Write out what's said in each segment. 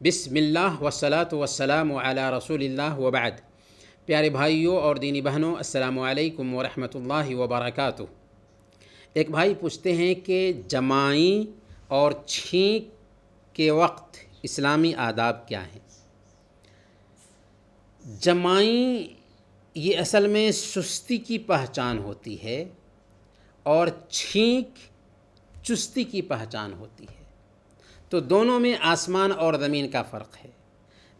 بسم اللہ والصلاة والسلام علی رسول اللہ وبعد۔ پیارے بھائیوں اور دینی بہنوں، السلام علیکم ورحمۃ اللہ وبرکاتہ۔ ایک بھائی پوچھتے ہیں کہ جمائی اور چھینک کے وقت اسلامی آداب کیا ہیں؟ جمائی یہ اصل میں سستی کی پہچان ہوتی ہے اور چھینک چستی کی پہچان ہوتی ہے، تو دونوں میں آسمان اور زمین کا فرق ہے۔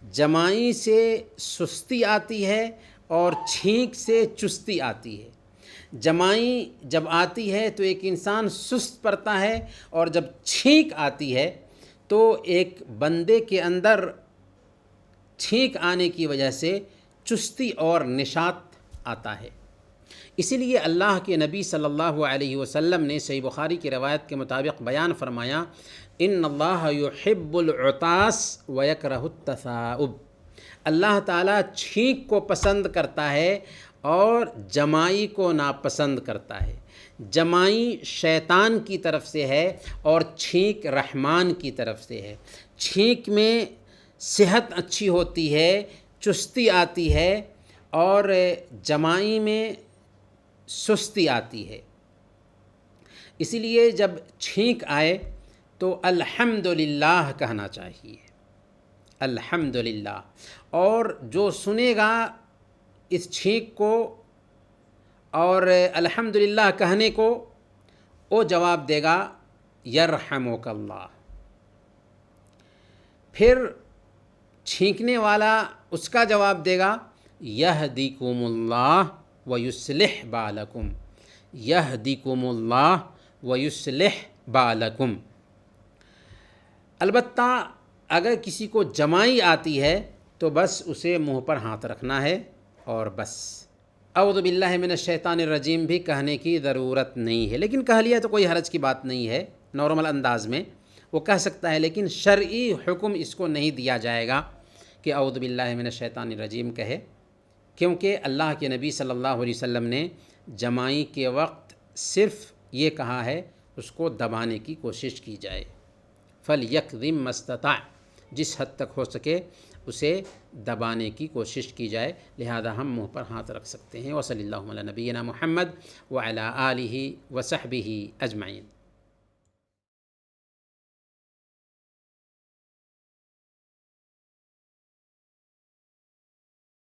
جمائی سے سستی آتی ہے اور چھینک سے چستی آتی ہے۔ جمائی جب آتی ہے تو ایک انسان سست پڑتا ہے، اور جب چھینک آتی ہے تو ایک بندے کے اندر چھینک آنے کی وجہ سے چستی اور نشاط آتا ہے۔ اسی لیے اللہ کے نبی صلی اللہ علیہ وسلم نے صحیح بخاری کی روایت کے مطابق بیان فرمایا، ان اللہ یحب العطاس ویکرہ التثاؤب۔ اللہ تعالیٰ چھینک کو پسند کرتا ہے اور جمائی کو ناپسند کرتا ہے۔ جمائی شیطان کی طرف سے ہے اور چھینک رحمان کی طرف سے ہے۔ چھینک میں صحت اچھی ہوتی ہے، چستی آتی ہے، اور جمائی میں سستی آتی ہے۔ اسی لیے جب چھینک آئے تو الحمدللہ کہنا چاہیے، الحمدللہ۔ اور جو سنے گا اس چھینک کو اور الحمدللہ کہنے کو، وہ جواب دے گا یرحمک اللہ۔ پھر چھینکنے والا اس کا جواب دے گا یہدیکم اللہ ویصلح بالکم، یہدیکم اللہ ویصلح بالکم۔ البتہ اگر کسی کو جمائی آتی ہے تو بس اسے منہ پر ہاتھ رکھنا ہے اور بس۔ اعوذ باللہ من الشیطان الرجیم بھی کہنے کی ضرورت نہیں ہے، لیکن کہہ لیا تو کوئی حرج کی بات نہیں ہے، نارمل انداز میں وہ کہہ سکتا ہے، لیکن شرعی حکم اس کو نہیں دیا جائے گا کہ اعوذ باللہ من الشیطان الرجیم کہے، کیونکہ اللہ کے نبی صلی اللہ علیہ وسلم نے جمائی کے وقت صرف یہ کہا ہے اس کو دبانے کی کوشش کی جائے۔ فَلْيَكْظِمْ مَا اسْتَطَاعَ، جس حد تک ہو سکے اسے دبانے کی کوشش کی جائے، لہذا ہم منہ پر ہاتھ رکھ سکتے ہیں۔ وصلی اللہ علی نبینا محمد وعلی آلہ وصحبہ اجمعین۔